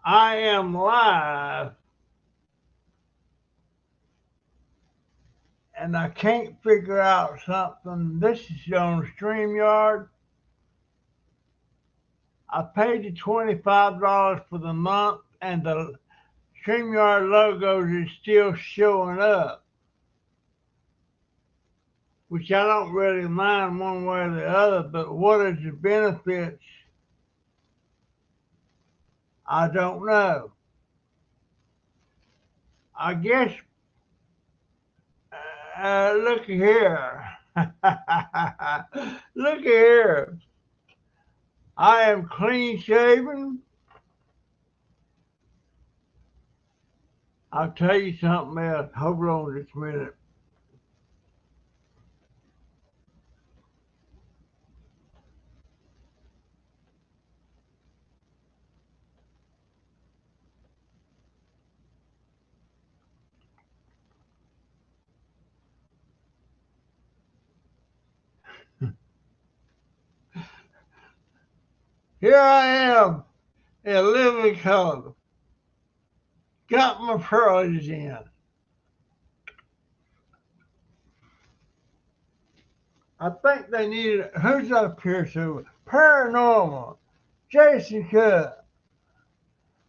I am live and I can't figure out something. This is on StreamYard. I paid you $25 for the month and the StreamYard logos is still showing up, which I don't really mind one way or the other, but what is the benefits? I don't know. I guess, look here. Look here. I am clean shaven. I'll tell you something else. Hold on just a minute. Here I am in living color. Got my pearls in. I think they needed. Who's up here? So paranormal. Jason Cook.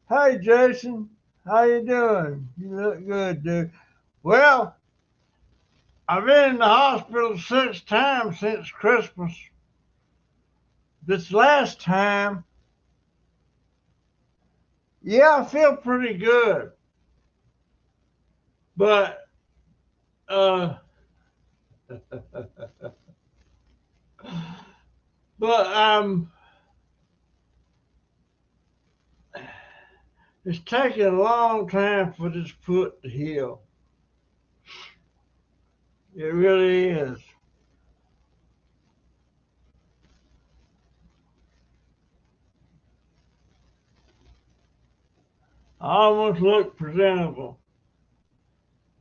Hey Jason, how you doing? You look good, dude. Well, I've been in the hospital 6 times since Christmas. This last time, yeah, I feel pretty good. But uh but it's taking a long time for this foot to heal. It really is. I almost look presentable.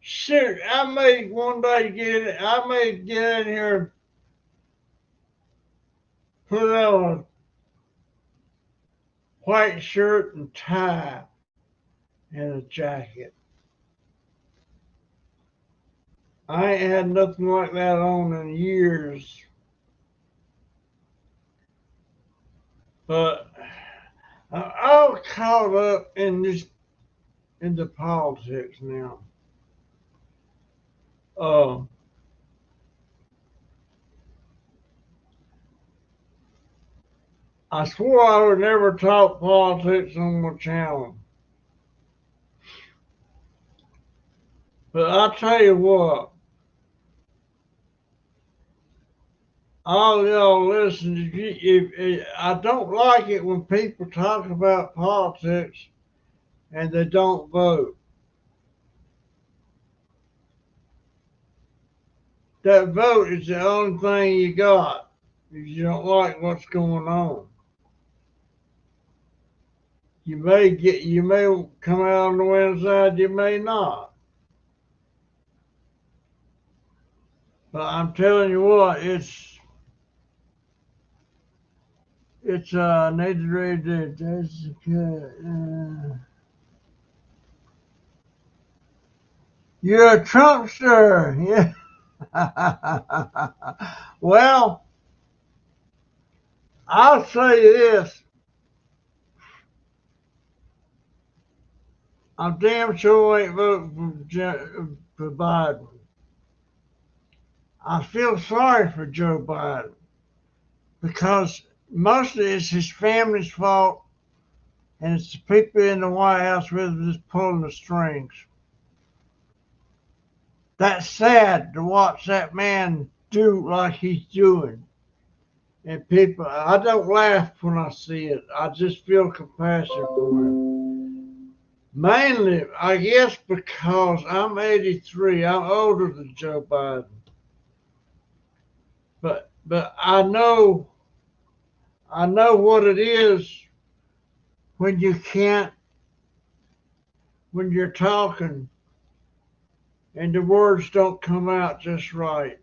Shit, I may one day get it. I may get in here, put on a white shirt and tie and a jacket. I ain't had nothing like that on in years. But I'm all caught up in this in the politics now. Uh, I swore I would never talk politics on my channel. But I tell you what, all y'all listen. If I don't like it when people talk about politics and they don't vote. That vote is the only thing you got. If you don't like what's going on, you may come out on the winning side, you may not. But I'm telling you what, it's need to read it. That's good. You're a Trumpster, yeah. Well, I'll say this. I'm damn sure ain't voting for Biden. I feel sorry for Joe Biden because mostly it's his family's fault and it's the people in the White House with just pulling the strings. That's sad to watch that man do like he's doing. And people, I don't laugh when I see it. I just feel compassion for him. Mainly, I guess because I'm 83. I'm older than Joe Biden. But I know what it is when you can't when you're talking and the words don't come out just right.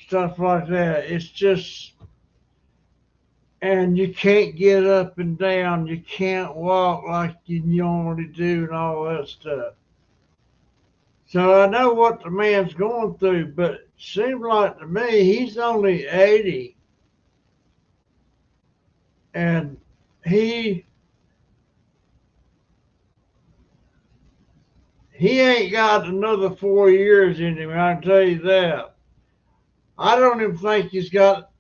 Stuff like that. It's just and you can't get up and down. You can't walk like you normally do and all that stuff. So I know what the man's going through, but it seems like to me he's only 80, and he he ain't got another 4 years in him. I can tell you that. I don't even think he's got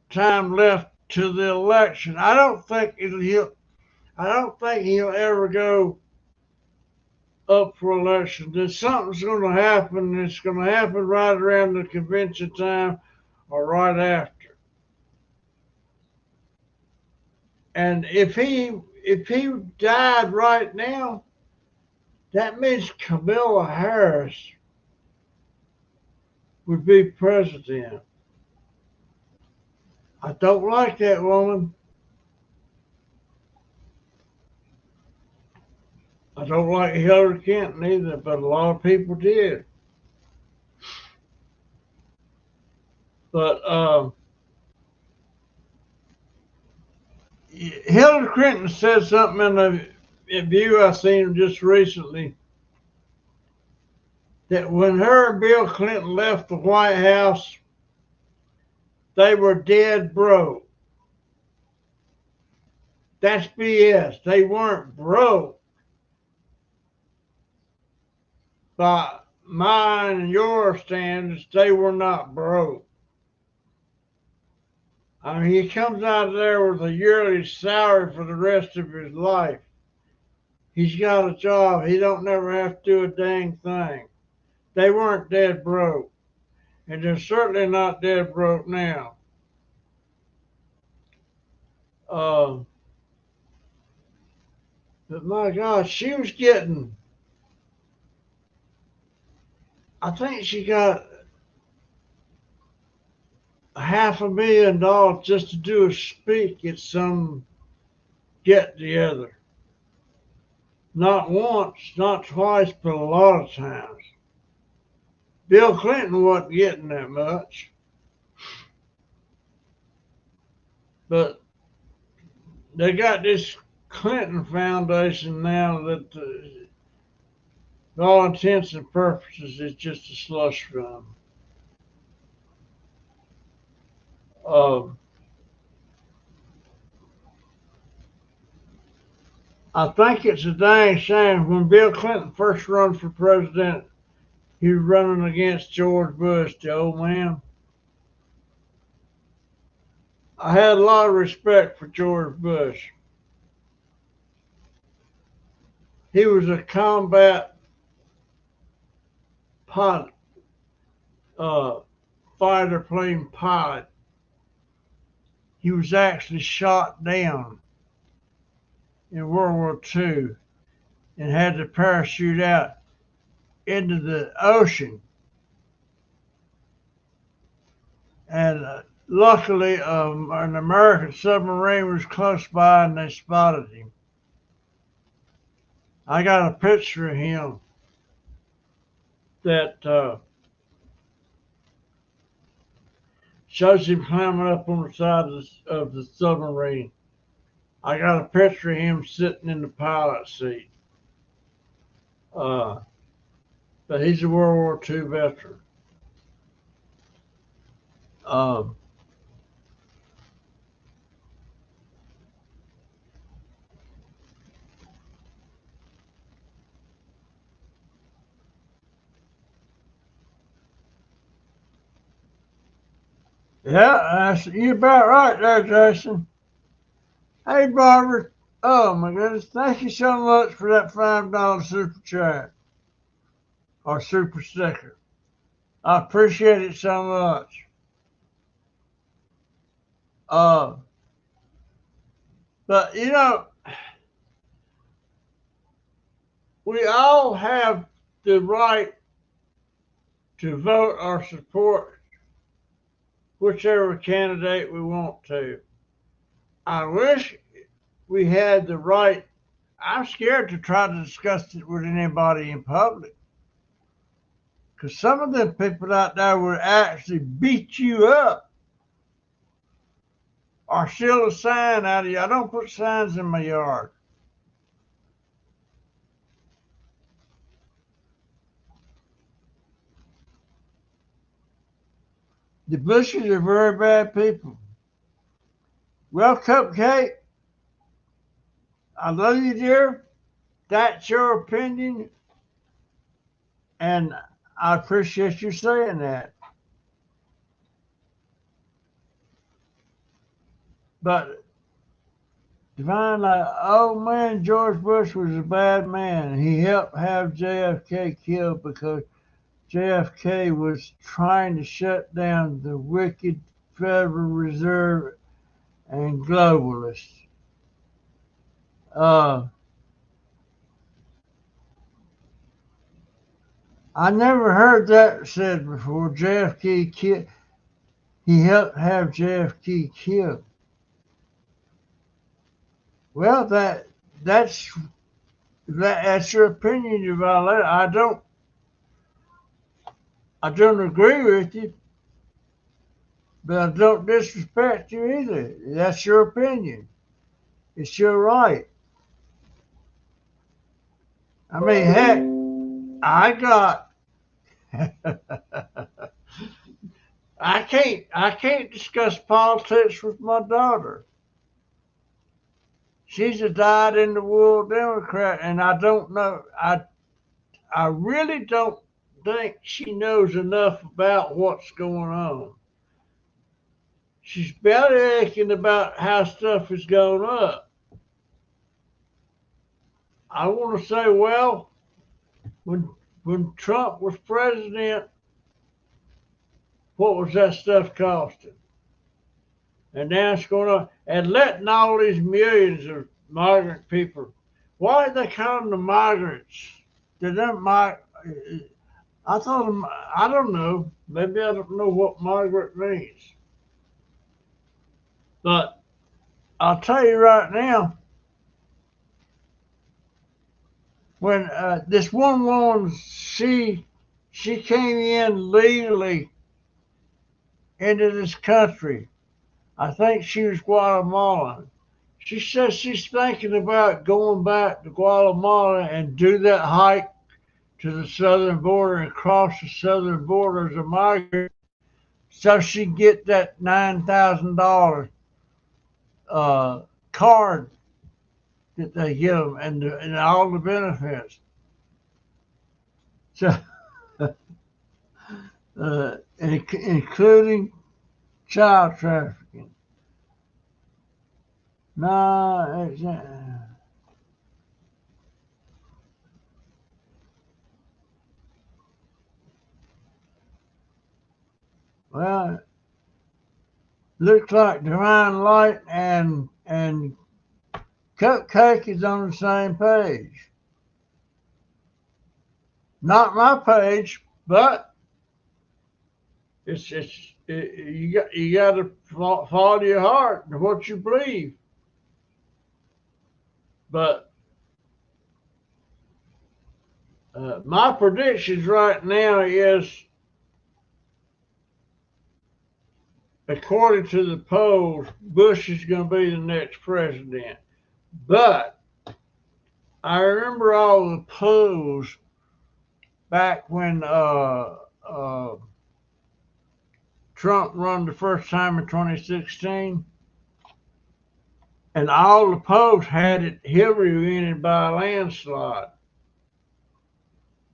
time left to the election. I don't think he'll ever go up for election. There's something's going to happen. It's going to happen right around the convention time or right after. And if he died right now, that means Kamala Harris would be president. I don't like that woman. I don't like Hillary Clinton either, but a lot of people did. But Hillary Clinton said something in a view I seen just recently that when her and Bill Clinton left the White House, they were dead broke. That's BS. They weren't broke. By mine and your standards, they were not broke. I mean, he comes out of there with a yearly salary for the rest of his life. He's got a job. He don't never have to do a dang thing. They weren't dead broke. And they're certainly not dead broke now. But my God, she was getting, I think she got $500,000 just to do a speak at some get together. Not once, not twice, but a lot of times. Bill Clinton wasn't getting that much. But they got this Clinton Foundation now that, for all intents and purposes, is just a slush fund. I think it's a dang shame. When Bill Clinton first ran for president, he was running against George Bush, the old man. I had a lot of respect for George Bush. He was a combat pilot, fighter plane pilot. He was actually shot down in World War II and had to parachute out into the ocean. And luckily, an American submarine was close by and they spotted him. I got a picture of him that shows him climbing up on the side of the submarine. I got a picture of him sitting in the pilot seat. But he's a World War II veteran. Yeah, you're about right there, Jason. Hey, Barbara. Oh, my goodness. Thank you so much for that $5 super chat or super sticker. I appreciate it so much. But, you know, we all have the right to vote or support whichever candidate we want to. I wish we had the right. I'm scared to try to discuss it with anybody in public, because some of them people out there would actually beat you up or steal a sign out of you. I don't put signs in my yard. The Bushes are very bad people. Well, Cupcake, I love you, dear. That's your opinion, and I appreciate you saying that. But Divine, like, oh man, George Bush was a bad man. He helped have JFK killed because JFK was trying to shut down the wicked Federal Reserve and globalists. Uh, I never heard that said before. JFK killed. He helped have JFK killed. Well, that's that's your opinion, Violet. I don't agree with you, but I don't disrespect you either. That's your opinion. It's your right. I mean, heck, I got. I can't discuss politics with my daughter. She's a dyed in the wool Democrat, and I don't know. I really don't think she knows enough about what's going on. She's belly aching about how stuff is going up. I want to say, well, when Trump was president, what was that stuff costing? And now it's going on, and letting all these millions of migrant people. Why do they call them the migrants? Did them I thought them, I don't know. Maybe I don't know what migrant means. But I'll tell you right now, when this one woman, she came in legally into this country. I think she was Guatemalan. She says she's thinking about going back to Guatemala and do that hike to the southern border and cross the southern border as a migrant, so she can get that $9,000 card that they give them and all the benefits. So, including child trafficking. No, well, looks like Divine Light and Cupcake is on the same page. Not my page, but you got to follow your heart and what you believe. But my predictions right now is, according to the polls, Bush is going to be the next president. But I remember all the polls back when Trump run the first time in 2016, and all the polls had it Hillary winning by a landslide.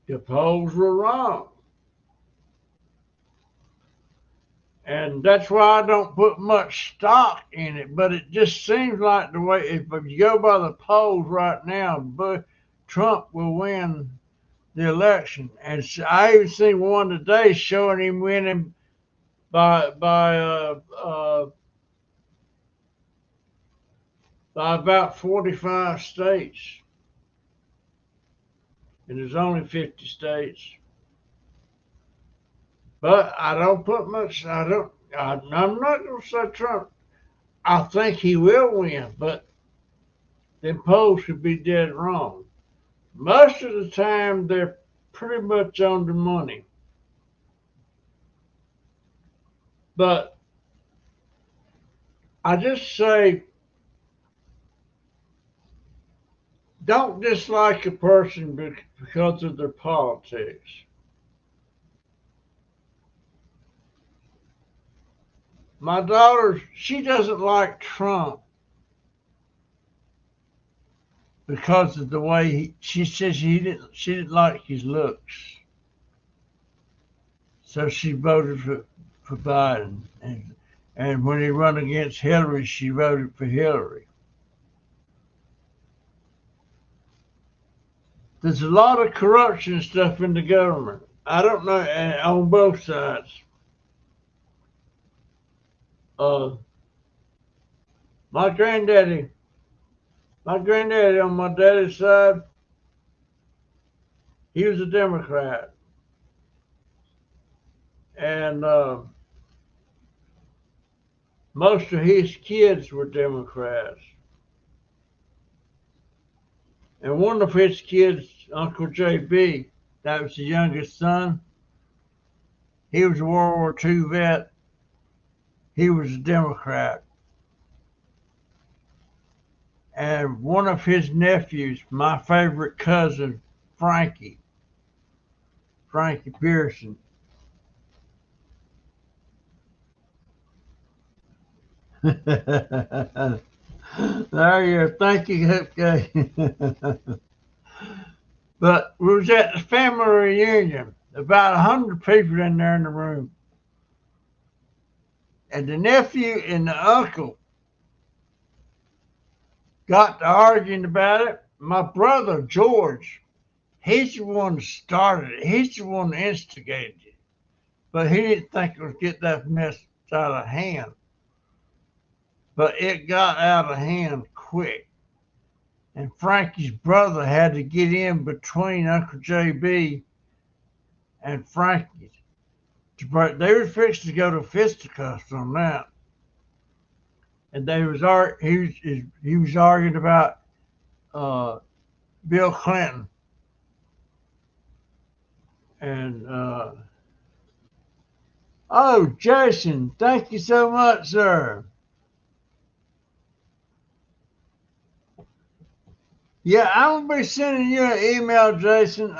The polls were wrong. And that's why I don't put much stock in it, but it just seems like the way, if you go by the polls right now, Trump will win the election. And I even seen one today showing him winning by about 45 states. And there's only 50 states. But I don't put much, I'm not going to say Trump. I think he will win, but them polls could be dead wrong. Most of the time, they're pretty much on the money. But I just say, don't dislike a person because of their politics. My daughter, she doesn't like Trump because of the way she says she didn't like his looks. So she voted for Biden. And when he run against Hillary, she voted for Hillary. There's a lot of corruption stuff in the government. I don't know, on both sides. Uh, my granddaddy, my granddaddy on my daddy's side, he was a Democrat, and most of his kids were Democrats. And one of his kids, Uncle JB, that was the youngest son, he was a World War II vet. He was a Democrat. And one of his nephews, my favorite cousin, Frankie Pearson. There you go. Thank you, okay. But we was at the family reunion, about 100 people in there in the room. And the nephew and the uncle got to arguing about it. My brother, George, he's the one that started it. He's the one that instigated it. But he didn't think it would get that mess out of hand. But it got out of hand quick. And Frankie's brother had to get in between Uncle JB and Frankie. They were fixed to go to fisticuffs on that. And he was arguing about Bill Clinton. And oh, Jason, thank you so much, sir. Yeah, I'm gonna be sending you an email, Jason.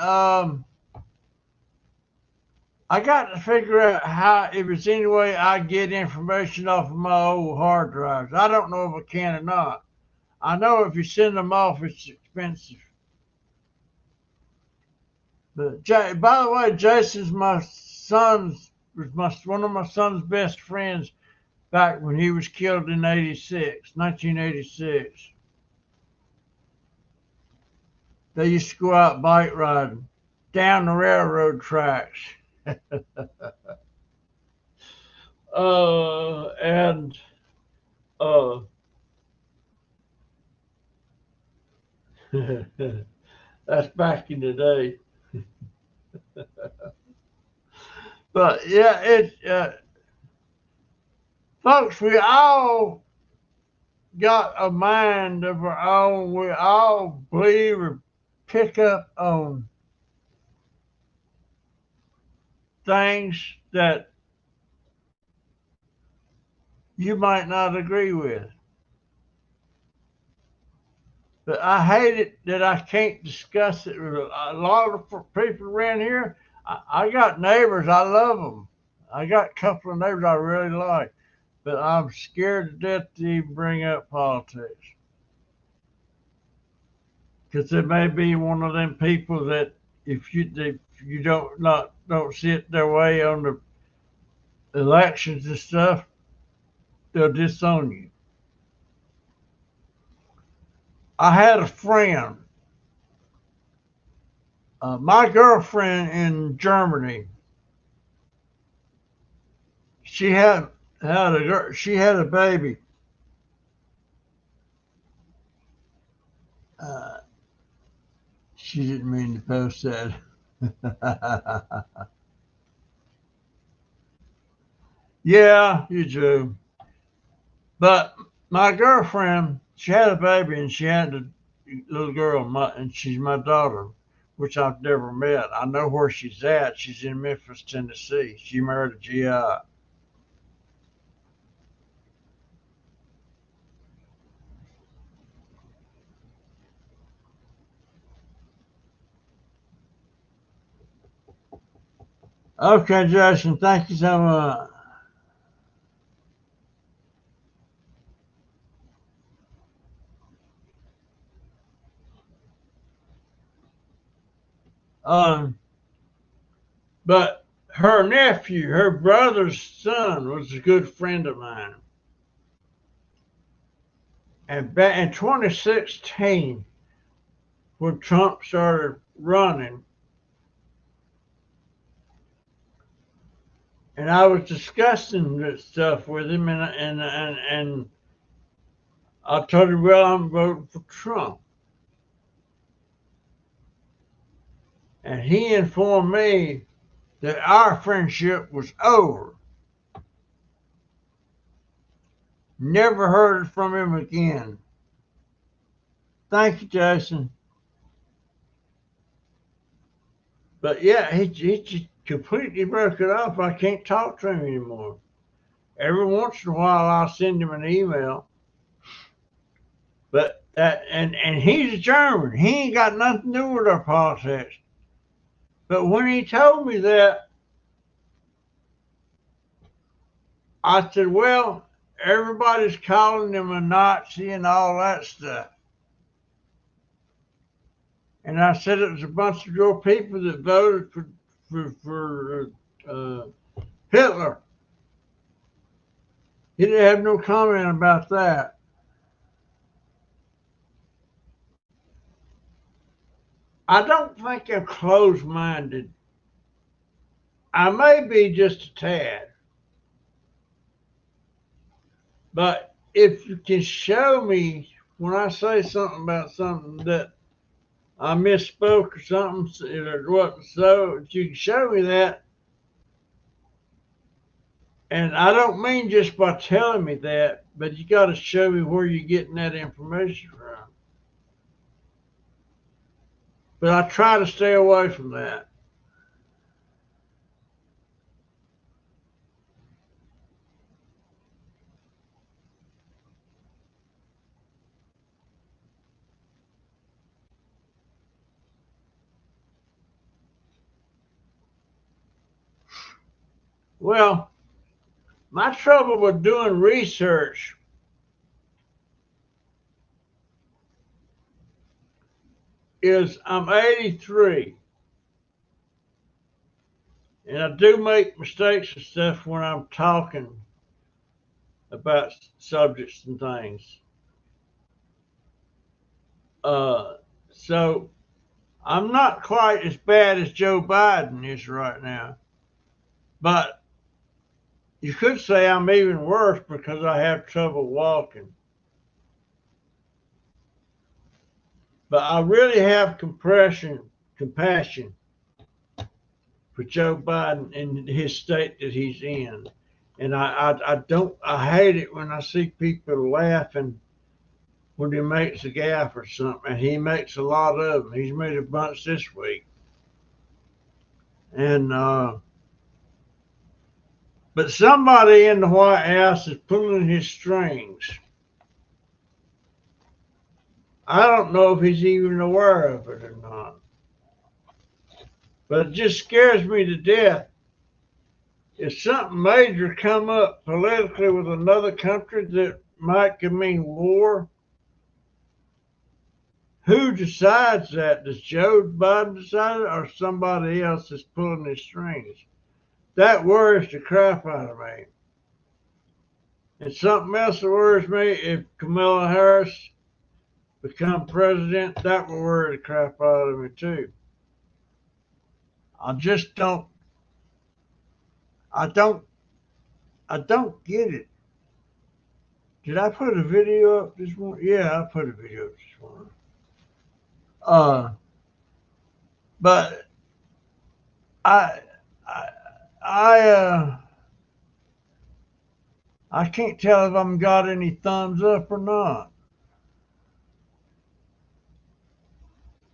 I got to figure out how, if there's any way I get information off of my old hard drives. I don't know if I can or not. I know if you send them off, it's expensive. But by the way, Jason's one of my son's best friends back when he was killed in 1986. They used to go out bike riding down the railroad tracks. And that's back in the day. But yeah, folks, we all got a mind of our own. We all believe or pick up on things that you might not agree with. But I hate it that I can't discuss it with a lot of people around here. I got neighbors, I love them. I got a couple of neighbors I really like, but I'm scared to death to even bring up politics. Because there may be one of them people that if you don't see it their way on the elections and stuff, they'll disown you. I had a friend, my girlfriend in Germany. She had a baby. Uh, she didn't mean to post that. Yeah, you do. But my girlfriend, she had a baby and she had a little girl, and she's my daughter, which I've never met. I know where she's at. She's in Memphis, Tennessee. She married a GI. Okay, Jason, thank you so much. Um, but her nephew, her brother's son, was a good friend of mine. And back in 2016, when Trump started running, and I was discussing this stuff with him, and I told him, well, I'm voting for Trump. And he informed me that our friendship was over. Never heard from him again. Thank you, Jason. But yeah, he just completely broke it off. I can't talk to him anymore. Every once in a while, I'll send him an email. But and he's a German. He ain't got nothing to do with our politics. But when he told me that, I said, well, everybody's calling him a Nazi and all that stuff. And I said it was a bunch of your people that voted for Hitler. He didn't have no comment about that. I don't think I'm closed-minded. I may be just a tad. But if you can show me when I say something about something that I misspoke or something, it wasn't so, if you can show me that, and I don't mean just by telling me that, but you got to show me where you're getting that information from. But I try to stay away from that. Well, my trouble with doing research is I'm 83 and I do make mistakes and stuff when I'm talking about subjects and things. So I'm not quite as bad as Joe Biden is right now, but you could say I'm even worse because I have trouble walking. But I really have compassion for Joe Biden and his state that he's in. And I hate it when I see people laughing when he makes a gaffe or something. And he makes a lot of them. He's made a bunch this week. And, but somebody in the White House is pulling his strings. I don't know if he's even aware of it or not. But it just scares me to death. If something major come up politically with another country that might could mean war, who decides that? Does Joe Biden decide it or somebody else is pulling the strings? That worries the crap out of me. And something else that worries me, if Kamala Harris become president, that will worry the crap out of me too. I just don't I don't I don't get it. Did I put a video up this morning? Yeah, I put a video up this morning. Uh but I I I I can't tell if I'm got any thumbs up or not.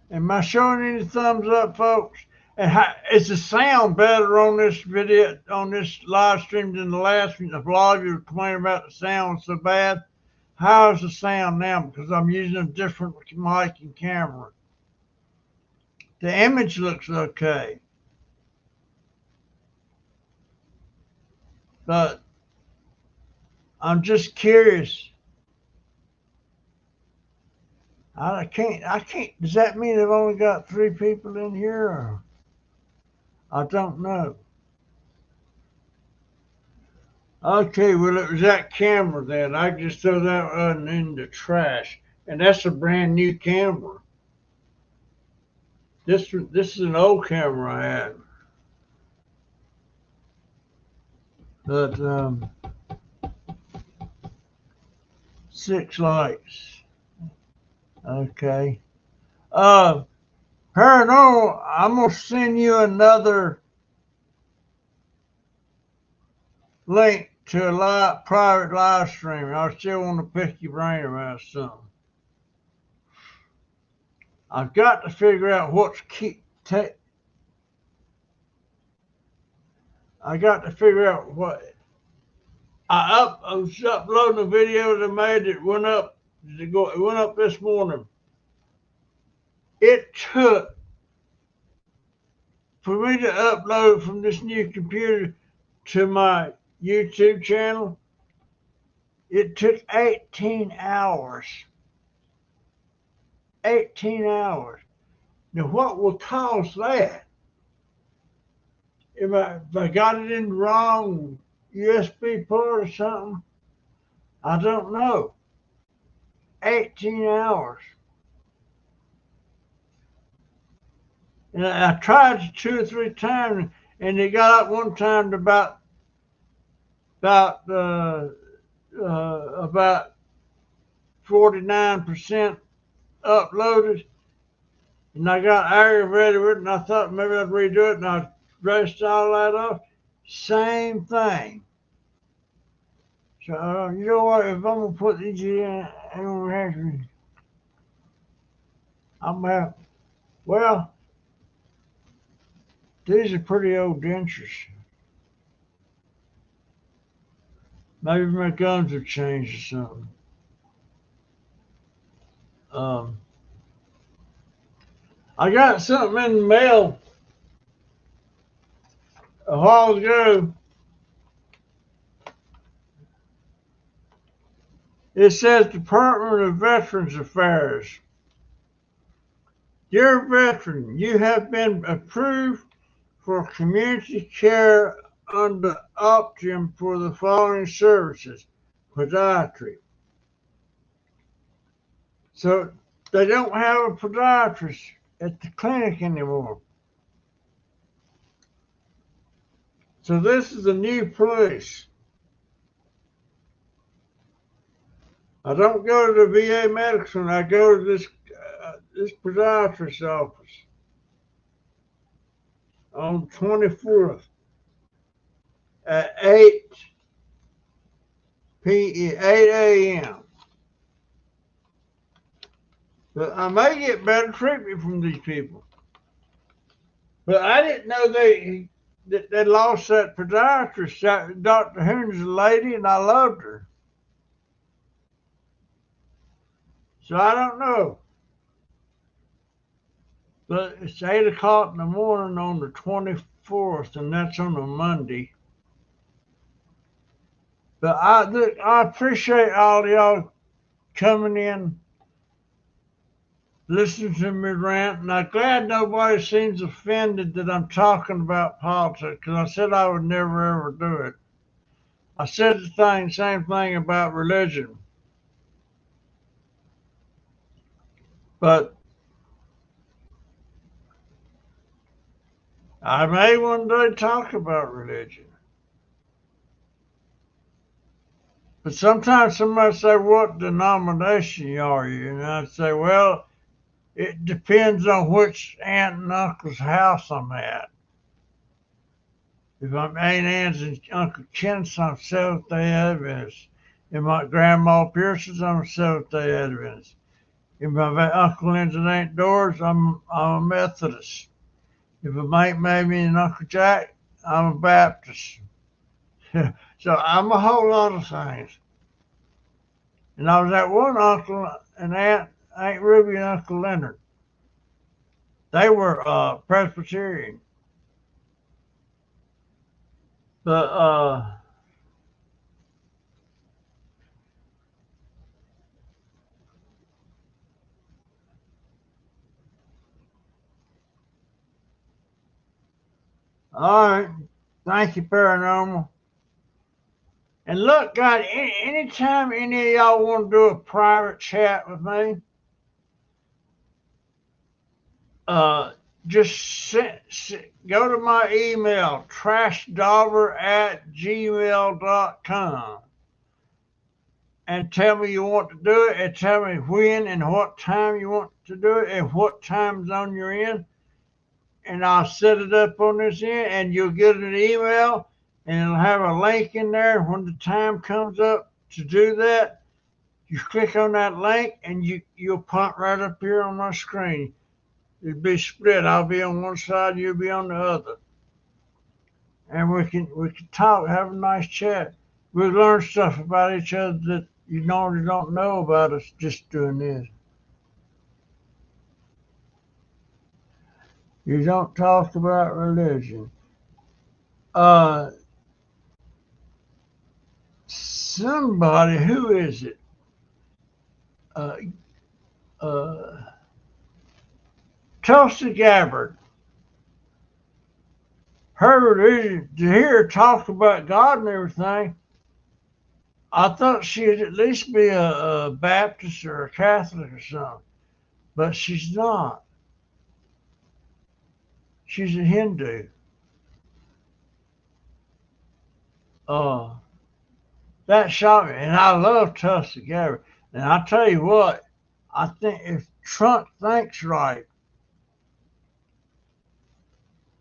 Am I showing any thumbs up, folks? And how, is the sound better on this video, on this live stream than the last one? A lot of you were complaining about the sound so bad. How is the sound now? Because I'm using a different mic and camera. The image looks okay. But I'm just curious. I can't. Does that mean they've only got 3 people in here? Or I don't know. Okay, well, it was that camera then. I just threw that one in the trash. And that's a brand new camera. This is an old camera I had. But 6 lights. Okay. Paranormal, I'm gonna send you another link to a private live stream. I still want to pick your brain about something. I've got to figure out what's I got to figure out what I was uploading a video that I made. It went up. It went up this morning. It took for me to upload from this new computer to my YouTube channel. It took 18 hours. 18 hours. Now, what would cause that? If I got it in the wrong USB port or something, I don't know. 18 hours. And I tried it 2 or 3 times, and it got up one time to about 49% uploaded, and I got aggravated with it, and I thought maybe I'd redo it, and I brushed all that off. Same thing. So you know what? If I'm gonna put these in, I'm gonna. Well, these are pretty old dentures. Maybe my gums have changed or something. I got something in the mail a while ago. It says Department of Veterans Affairs. Dear veteran, you have been approved for community care under Optum for the following services. Podiatry. So they don't have a podiatrist at the clinic anymore. So this is a new place. I don't go to the VA medicine. I go to this podiatrist's office on 24th at 8 a.m. But I may get better treatment from these people. But I didn't know they lost that podiatrist. Dr. Henry's a lady, and I loved her. So I don't know. But it's 8 o'clock in the morning on the 24th, and that's on a Monday. But I appreciate all of y'all coming in, listening to me rant, and I'm glad nobody seems offended that I'm talking about politics, because I said I would never ever do it. I said the same thing about religion. But I may one day talk about religion. But sometimes somebody say, what denomination are you? And I say, well, it depends on which aunt and uncle's house I'm at. If I'm Aunt Ann's and Uncle Ken's, I'm Seventh-day Adventist. If my Grandma Pierce's, I'm Seventh-day Adventist. If my Uncle Lynn's and Aunt Doris, I'm a Methodist. If my Aunt Mamie and Uncle Jack, I'm a Baptist. So I'm a whole lot of things. And I was at one uncle and Aunt Ruby and Uncle Leonard. They were Presbyterian. But All right. Thank you, Paranormal. And look, God, anytime any of y'all want to do a private chat with me, uh, just go to my email, trashdobber@gmail.com, and tell me you want to do it, and tell me when and what time you want to do it, and what time zone you're in, and I'll set it up on this end, and you'll get an email, and it'll have a link in there. When the time comes up to do that, you click on that link, and you'll pop right up here on my screen. It'll be split. I'll be on one side, you'll be on the other, and we can talk, have a nice chat. We learn stuff about each other that you normally don't know about us just doing this. You don't talk about religion. Uh, Somebody, who is it? Uh, uh, Tulsi Gabbard. Heard to hear her talk about God and everything. I thought she'd at least be a Baptist or a Catholic or something, but she's not. She's a Hindu. Uh, that shocked me, and I love Tulsi Gabbard. And I tell you what, I think if Trump thinks right,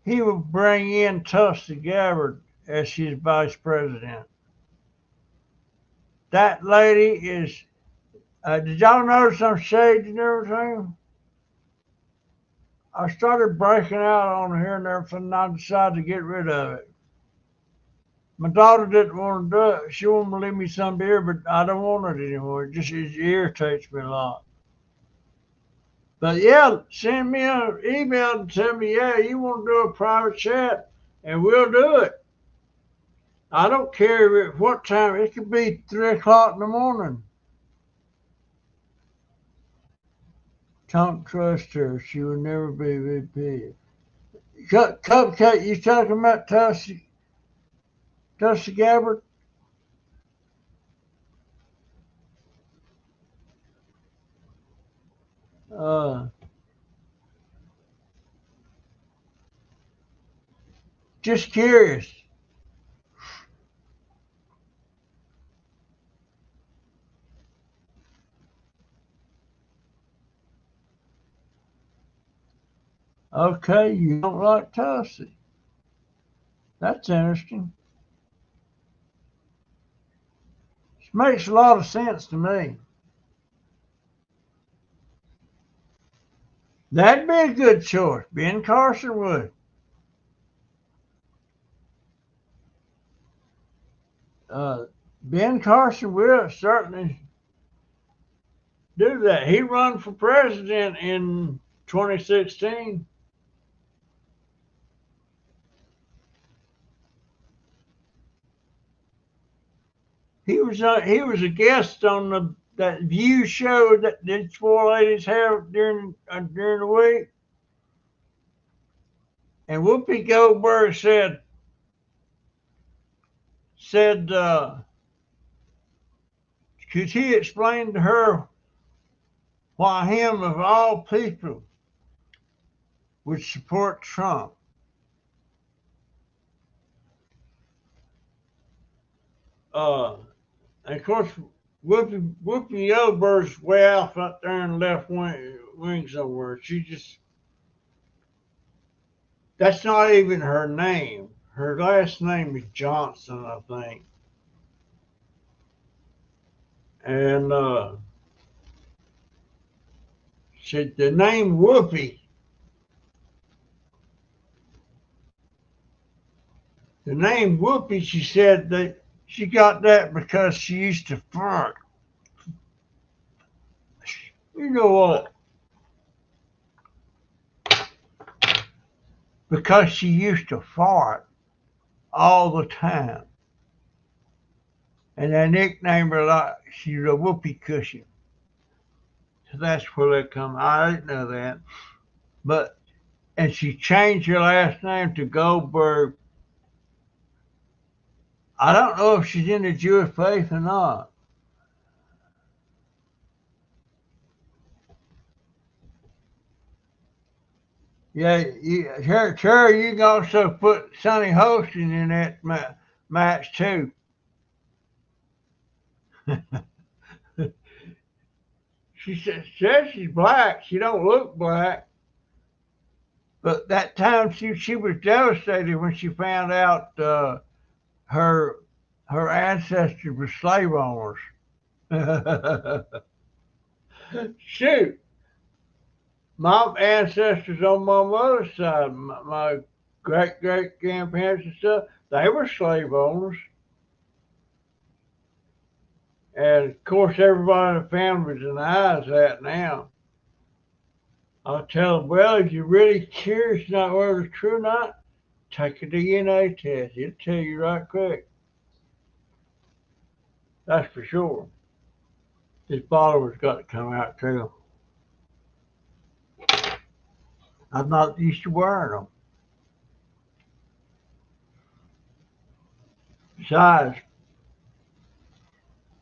he will bring in Tulsi Gabbard as his vice president. That lady is. Did y'all notice I'm shaved and everything? I started breaking out on here and everything, and I decided to get rid of it. My daughter didn't want to do it. She wanted to leave me some beer, but I don't want it anymore. It irritates me a lot. But yeah, send me an email and tell me, yeah, you want to do a private chat, and we'll do it. I don't care at what time. It could be 3 o'clock in the morning. Don't trust her. She will never be VP. Cupcake, you talking about Tulsi Gabbard? Uh, just curious. Okay, you don't like Tulsi. That's interesting. It makes a lot of sense to me. That'd be a good choice. Ben Carson would. Uh, Ben Carson will certainly do that. He run for president in 2016. He was a guest on that View show that these four ladies have during the week. And Whoopi Goldberg said could he explain to her why him of all people would support Trump? And of course, Whoopi Goldberg's way off out there in the left wing somewhere. That's not even her name. Her last name is Johnson, I think. And the name Whoopi, she said that she got that because she used to fart. You know what? Because she used to fart all the time. And they nicknamed her like she's a whoopee cushion. So that's where they come. I didn't know that. But and she changed her last name to Goldberg. I don't know if she's in the Jewish faith or not. Yeah, sure, you can also put Sonny Holston in that match too. She says she's black. She don't look black. But that time she was devastated when she found out her her ancestors were slave owners. Shoot, my ancestors on my mother's side, my great great grandparents and stuff, they were slave owners. And of course, everybody in the family denies that now. I'll tell them, well, if you're really curious not whether it's true or not, take a DNA test. It'll tell you right quick. That's for sure. His followers got to come out too. I'm not used to wearing them. Besides,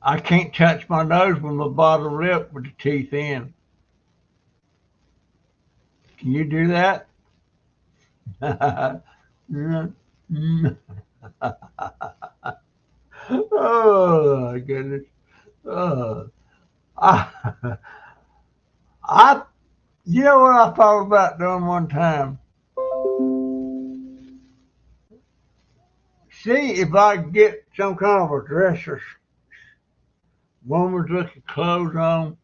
I can't touch my nose with my bottom lip with the teeth in. Can you do that? Oh my goodness. Oh. I, I, you know what I thought about doing one time? See if I could get some kind of a dresser, woman's looking clothes on,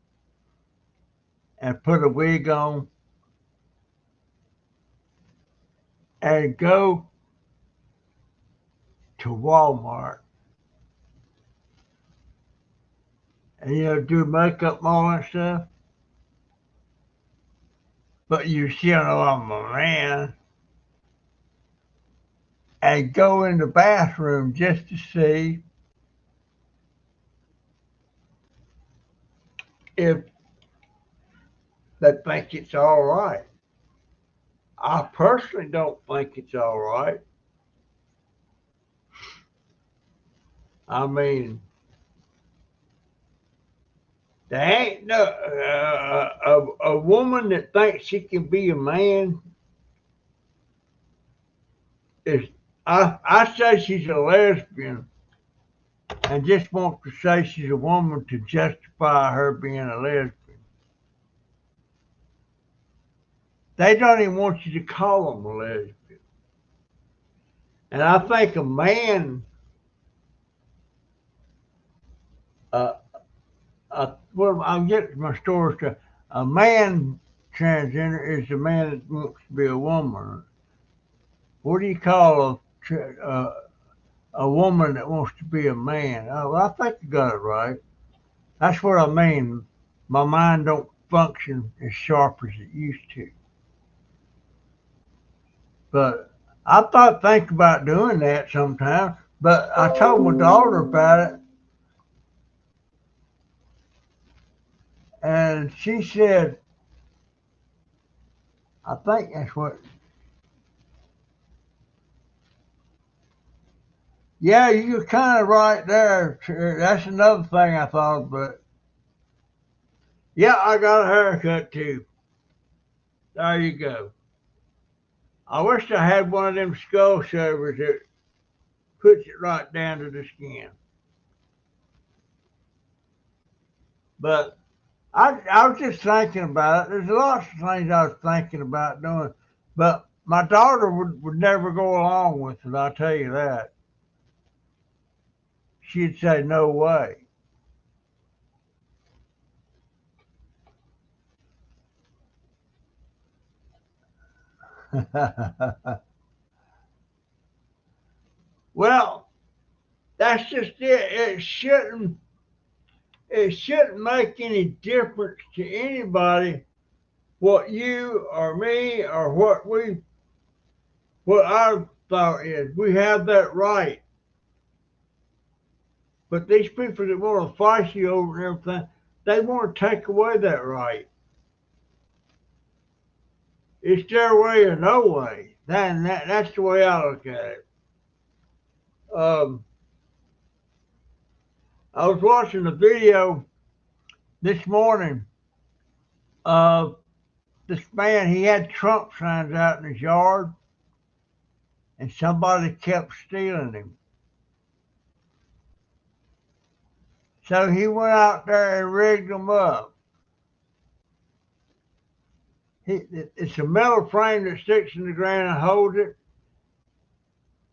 and put a wig on, and go to Walmart and do makeup and all that stuff. But you still know I'm a man. And go in the bathroom just to see if they think it's all right. I personally don't think it's all right. I mean, there ain't no a woman that thinks she can be a man is. I say she's a lesbian and just wants to say she's a woman to justify her being a lesbian. They don't even want you to call them a lesbian. And I think a man, uh, well, I'll get my story straight. A man transgender is a man that wants to be a woman. What do you call a woman that wants to be a man? Oh, well, I think you got it right. That's what I mean. My mind don't function as sharp as it used to. But I think about doing that sometimes. But I told my daughter about it, and she said, I think that's what. Yeah, you're kind of right there. That's another thing I thought, but yeah, I got a haircut too. There you go. I wish I had one of them skull shavers that puts it right down to the skin. But I was just thinking about it. There's lots of things I was thinking about doing, but my daughter would never go along with it. I'll tell you that. She'd say no way. Well, that's just it. It shouldn't make any difference to anybody what you or me or what our thought is. We have that right. But these people that want to fight you over everything, they want to take away that right. It's their way or no way. That's the way I look at it. Um, I was watching a video this morning of this man. He had Trump signs out in his yard, and somebody kept stealing him. So he went out there and rigged them up. It's a metal frame that sticks in the ground and holds it,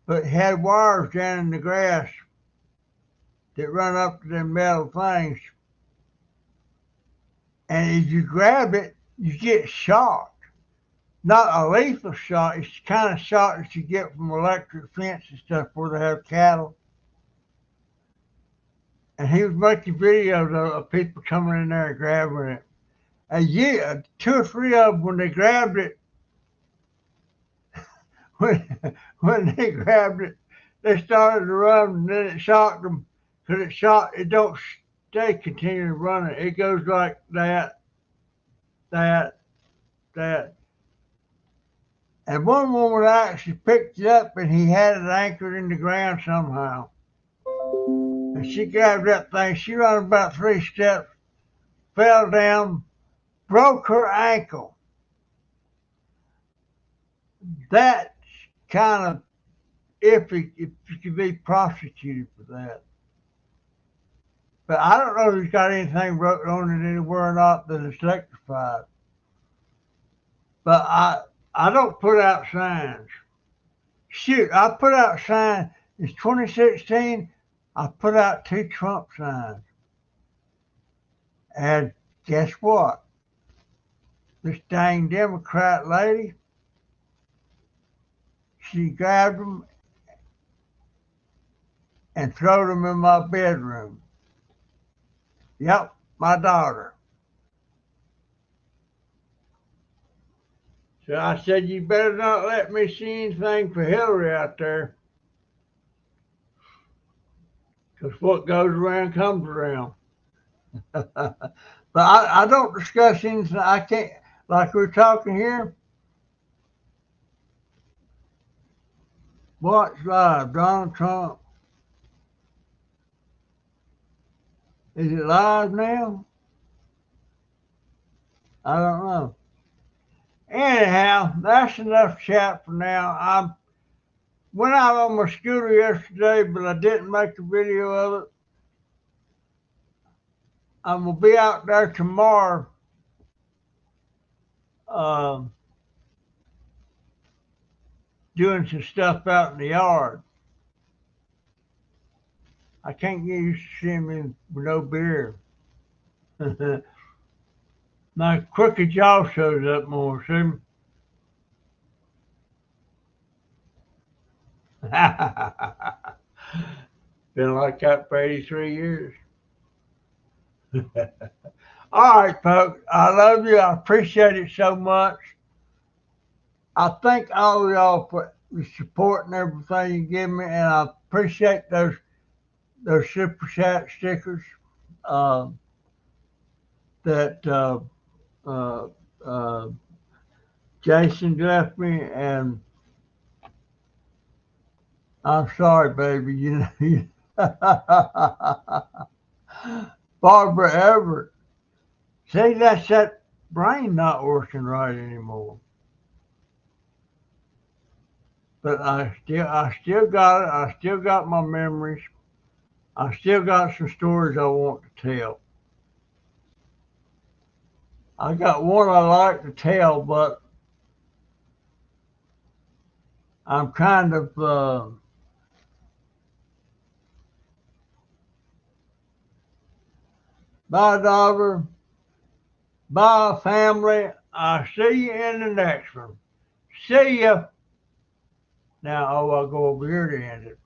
but it had wires down in the grass that run up to them metal things. And as you grab it, you get shot. Not a lethal shot. It's the kind of shot that you get from electric fence and stuff where they have cattle. And he was making videos of people coming in there and grabbing it. And yeah, two or three of them, when they grabbed it, when they grabbed it, they started to run, and then it shocked them because it don't stay continually running. It goes like that, that, that. And one woman actually picked it up and he had it anchored in the ground somehow. And she grabbed that thing. She ran about 3 steps, fell down, broke her ankle. That's kind of iffy if you could be prosecuted for that. But I don't know if he's got anything wrote on it anywhere or not that it's electrified. But I don't put out signs. Shoot, I put out signs. It's 2016. I put out 2 Trump signs. And guess what? This dang Democrat lady, she grabbed them and threw them in my bedroom. Yep, my daughter. So I said, you better not let me see anything for Hillary out there. Because what goes around comes around. But I don't discuss anything. I can't, like we're talking here. Watch live, Donald Trump. Is it live now? I don't know. Anyhow, that's enough chat for now. I went out on my scooter yesterday, but I didn't make a video of it. I'm going to be out there tomorrow doing some stuff out in the yard. I can't get used to seeing me with no beard. My crooked jaw shows up more, see? Been like that for 83 years. All right, folks. I love you. I appreciate it so much. I thank all of y'all for the support and everything you give me, and I appreciate those super chat stickers that Jason left me, and I'm sorry, baby. Barbara Everett. See, that's that brain not working right anymore. But I still got it. I still got my memories. I still got some stories I want to tell. I got one I like to tell, but I'm kind of bye, daughter. Bye, family. I'll see you in the next one. See ya. Now, I'll go over here to end it.